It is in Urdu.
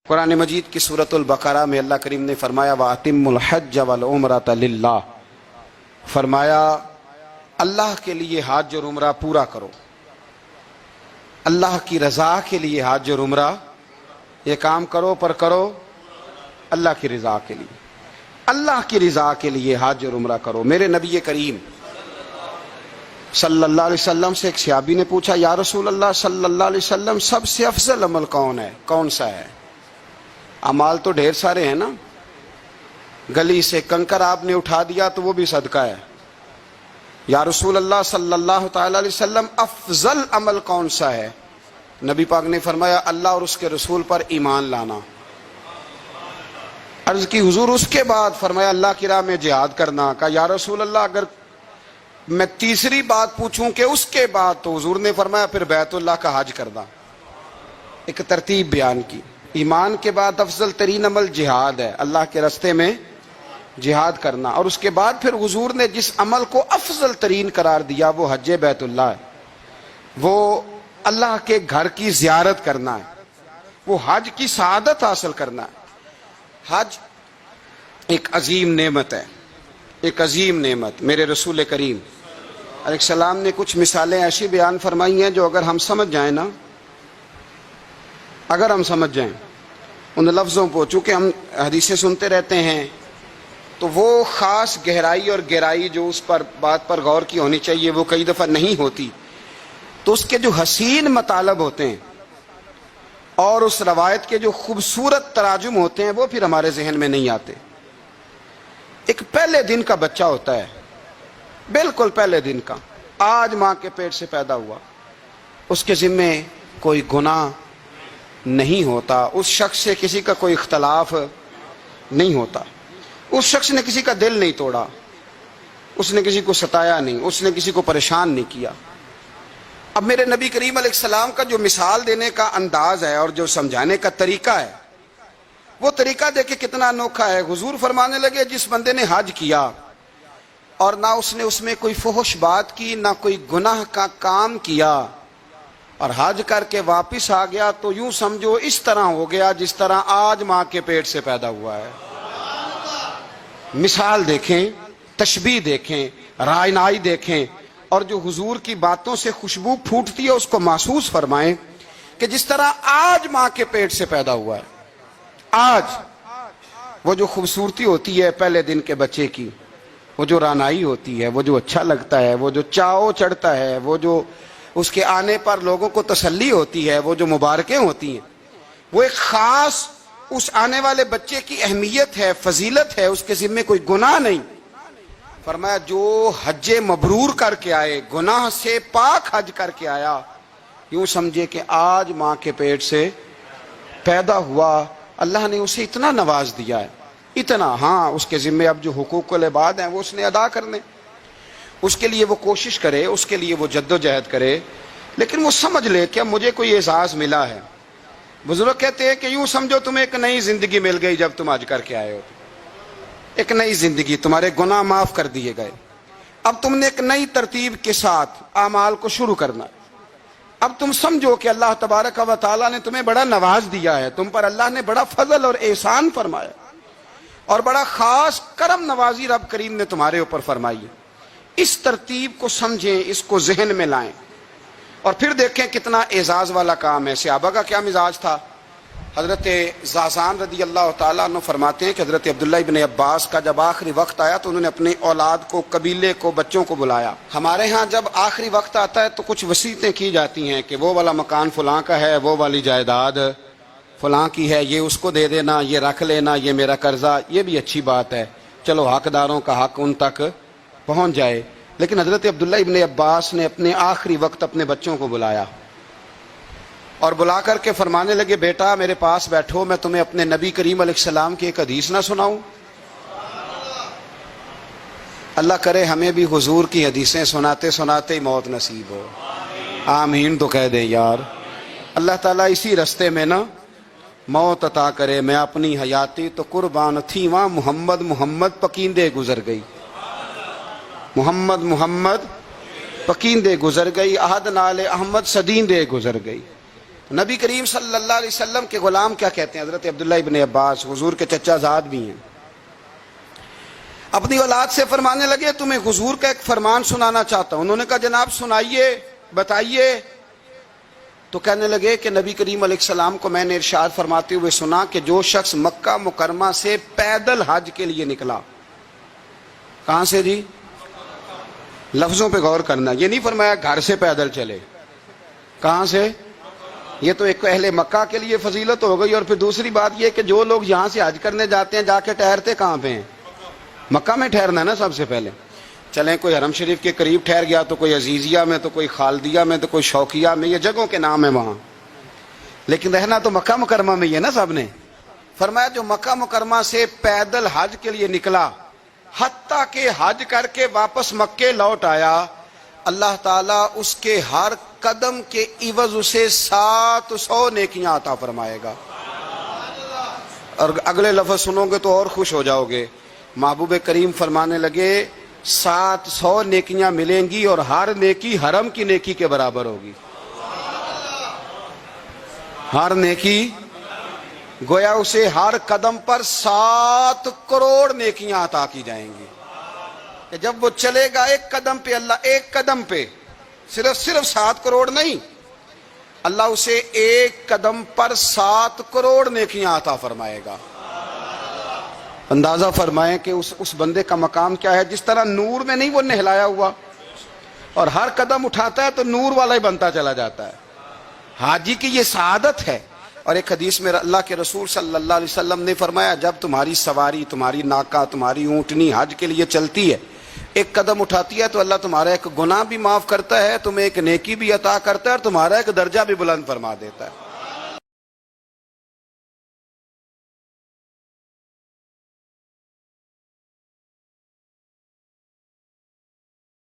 قرآن مجید کی سورۃ البقرہ میں اللہ کریم نے فرمایا وَأَتِمُّ الْحَجَّ وَالْعُمْرَةَ لِلَّهِ، فرمایا اللہ کے لیے حج اور عمرہ پورا کرو، اللہ کی رضا کے لیے حج اور عمرہ یہ کام کرو پر کرو اللہ کی رضا کے لیے، اللہ کی رضا کے لیے حج اور عمرہ کرو۔ میرے نبی کریم صلی اللہ علیہ وسلم سے ایک صحابی نے پوچھا یا رسول اللہ صلی اللہ علیہ وسلم سب سے افضل عمل کون ہے، کون سا ہے؟ اعمال تو ڈھیر سارے ہیں نا، گلی سے کنکر آپ نے اٹھا دیا تو وہ بھی صدقہ ہے۔ یا رسول اللہ صلی اللہ تعالی علیہ وسلم افضل عمل کون سا ہے؟ نبی پاک نے فرمایا اللہ اور اس کے رسول پر ایمان لانا۔ عرض کی حضور اس کے بعد؟ فرمایا اللہ کی راہ میں جہاد کرنا۔ کہا یا رسول اللہ اگر میں تیسری بات پوچھوں کہ اس کے بعد؟ تو حضور نے فرمایا پھر بیت اللہ کا حج کرنا۔ ایک ترتیب بیان کی، ایمان کے بعد افضل ترین عمل جہاد ہے، اللہ کے راستے میں جہاد کرنا، اور اس کے بعد پھر حضور نے جس عمل کو افضل ترین قرار دیا وہ حج بیت اللہ ہے، وہ اللہ کے گھر کی زیارت کرنا ہے، وہ حج کی سعادت حاصل کرنا ہے۔ حج ایک عظیم نعمت ہے، ایک عظیم نعمت۔ میرے رسول کریم علیہ السلام نے کچھ مثالیں ایسی بیان فرمائی ہیں جو اگر ہم سمجھ جائیں نا، اگر ہم سمجھ جائیں ان لفظوں کو، چونکہ ہم حدیثیں سنتے رہتے ہیں تو وہ خاص گہرائی اور گہرائی جو اس پر بات پر غور کی ہونی چاہیے وہ کئی دفعہ نہیں ہوتی، تو اس کے جو حسین مطالب ہوتے ہیں اور اس روایت کے جو خوبصورت تراجم ہوتے ہیں وہ پھر ہمارے ذہن میں نہیں آتے۔ ایک پہلے دن کا بچہ ہوتا ہے، بالکل پہلے دن کا، آج ماں کے پیٹ سے پیدا ہوا، اس کے ذمے کوئی گناہ نہیں ہوتا، اس شخص سے کسی کا کوئی اختلاف نہیں ہوتا، اس شخص نے کسی کا دل نہیں توڑا، اس نے کسی کو ستایا نہیں، اس نے کسی کو پریشان نہیں کیا۔ اب میرے نبی کریم علیہ السلام کا جو مثال دینے کا انداز ہے اور جو سمجھانے کا طریقہ ہے وہ طریقہ دیکھیں کتنا انوکھا ہے۔ حضور فرمانے لگے جس بندے نے حج کیا اور نہ اس نے اس میں کوئی فحش بات کی، نہ کوئی گناہ کا کام کیا، اور حج کر کے واپس آ گیا تو یوں سمجھو اس طرح ہو گیا جس طرح آج ماں کے پیٹ سے پیدا ہوا ہے۔ مثال دیکھیں، تشبیہ دیکھیں، رائنائی دیکھیں، اور جو حضور کی باتوں سے خوشبو پھوٹتی ہے اس کو محسوس فرمائیں کہ جس طرح آج ماں کے پیٹ سے پیدا ہوا ہے، آج وہ جو خوبصورتی ہوتی ہے پہلے دن کے بچے کی، وہ جو رانائی ہوتی ہے، وہ جو اچھا لگتا ہے، وہ جو چاؤ چڑھتا ہے، وہ جو اس کے آنے پر لوگوں کو تسلی ہوتی ہے، وہ جو مبارکیں ہوتی ہیں، وہ ایک خاص اس آنے والے بچے کی اہمیت ہے، فضیلت ہے، اس کے ذمے کوئی گناہ نہیں۔ فرمایا جو حج مبرور کر کے آئے، گناہ سے پاک حج کر کے آیا، یوں سمجھے کہ آج ماں کے پیٹ سے پیدا ہوا، اللہ نے اسے اتنا نواز دیا ہے، اتنا۔ ہاں اس کے ذمے اب جو حقوق العباد ہیں وہ اس نے ادا کرنے، اس کے لیے وہ کوشش کرے، اس کے لیے وہ جد و جہد کرے، لیکن وہ سمجھ لے کہ اب مجھے کوئی اعزاز ملا ہے۔ بزرگ کہتے ہیں کہ یوں سمجھو تمہیں ایک نئی زندگی مل گئی جب تم حج کر کے آئے ہو، ایک نئی زندگی، تمہارے گناہ معاف کر دیے گئے، اب تم نے ایک نئی ترتیب کے ساتھ اعمال کو شروع کرنا۔ اب تم سمجھو کہ اللہ تبارک و تعالیٰ نے تمہیں بڑا نواز دیا ہے، تم پر اللہ نے بڑا فضل اور احسان فرمایا، اور بڑا خاص کرم نوازی رب کریم نے تمہارے اوپر فرمائی ہے۔ اس ترتیب کو سمجھیں، اس کو ذہن میں لائیں، اور پھر دیکھیں کتنا اعزاز والا کام ہے۔ صحابہ کا کیا مزاج تھا؟ حضرت زازان رضی اللہ تعالیٰ عنہ فرماتے ہیں کہ حضرت عبداللہ ابن عباس کا جب آخری وقت آیا تو انہوں نے اپنی اولاد کو، قبیلے کو، بچوں کو بلایا۔ ہمارے ہاں جب آخری وقت آتا ہے تو کچھ وصیتیں کی جاتی ہیں کہ وہ والا مکان فلاں کا ہے، وہ والی جائیداد فلاں کی ہے، یہ اس کو دے دینا، یہ رکھ لینا، یہ میرا قرضہ۔ یہ بھی اچھی بات ہے، چلو حقداروں کا حق ان تک پہنچ جائے۔ لیکن حضرت عبداللہ ابن عباس نے اپنے آخری وقت اپنے بچوں کو بلایا اور بلا کر کے فرمانے لگے بیٹا میرے پاس بیٹھو، میں تمہیں اپنے نبی کریم علیہ السلام کی ایک حدیث نہ سناؤں؟ اللہ کرے ہمیں بھی حضور کی حدیثیں سناتے سناتے ہی موت نصیب ہو، آمین تو کہہ دیں یار۔ اللہ تعالیٰ اسی رستے میں نا موت عطا کرے۔ میں اپنی حیاتی تو قربان تھی وہاں محمد محمد پکیندے گزر گئی، محمد محمد پکیندے گزر گئی، احد نال احمد صدیندے گزر گئی۔ نبی کریم صلی اللہ علیہ وسلم کے غلام کیا کہتے ہیں؟ حضرت عبداللہ ابن عباس حضور کے چچا زاد بھی ہیں، اپنی اولاد سے فرمانے لگے تمہیں حضور کا ایک فرمان سنانا چاہتا ہوں۔ انہوں نے کہا جناب سنائیے، بتائیے۔ تو کہنے لگے کہ نبی کریم علیہ السلام کو میں نے ارشاد فرماتے ہوئے سنا کہ جو شخص مکہ مکرمہ سے پیدل حج کے لیے نکلا، کہاں سے جی؟ لفظوں پہ غور کرنا، یہ نہیں فرمایا گھر سے پیدل چلے، کہاں سے؟ یہ تو ایک اہل مکہ کے لیے فضیلت ہو گئی، اور پھر دوسری بات یہ کہ جو لوگ یہاں سے حج کرنے جاتے ہیں جا کے ٹھہرتے کہاں پہ ہیں؟ مکہ میں ٹھہرنا ہے نا سب سے پہلے۔ چلیں کوئی حرم شریف کے قریب ٹھہر گیا تو کوئی عزیزیہ میں، تو کوئی خالدیہ میں، تو کوئی شوقیہ میں، یہ جگہوں کے نام ہیں وہاں، لیکن رہنا تو مکہ مکرمہ میں ہی ہے نا سب نے۔ فرمایا جو مکہ مکرمہ سے پیدل حج کے لیے نکلا، حتیٰ کہ حج کر کے واپس مکے لوٹ آیا، اللہ تعالیٰ اس کے ہر قدم کے عوض اسے 700 نیکیاں عطا فرمائے گا۔ اور اگلے لفظ سنو گے تو اور خوش ہو جاؤ گے۔ محبوب کریم فرمانے لگے 700 نیکیاں ملیں گی، اور ہر نیکی حرم کی نیکی کے برابر ہوگی۔ ہر نیکی گویا اسے ہر قدم پر 7 کروڑ نیکیاں عطا کی جائیں گی کہ جب وہ چلے گا ایک قدم پہ، اللہ ایک قدم پہ صرف 7 کروڑ نہیں، اللہ اسے ایک قدم پر 7 کروڑ نیکیاں عطا فرمائے گا۔ اندازہ فرمائیں کہ اس بندے کا مقام کیا ہے۔ جس طرح نور میں نہیں وہ نہلایا ہوا، اور ہر قدم اٹھاتا ہے تو نور والا ہی بنتا چلا جاتا ہے، حاجی کی یہ سعادت ہے۔ اور ایک حدیث میں اللہ کے رسول صلی اللہ علیہ وسلم نے فرمایا جب تمہاری سواری، تمہاری ناکہ، تمہاری اونٹنی حج کے لیے چلتی ہے، ایک قدم اٹھاتی ہے تو اللہ تمہارا ایک گناہ بھی معاف کرتا ہے، تمہیں ایک نیکی بھی عطا کرتا ہے، اور تمہارا ایک درجہ بھی بلند فرما دیتا ہے۔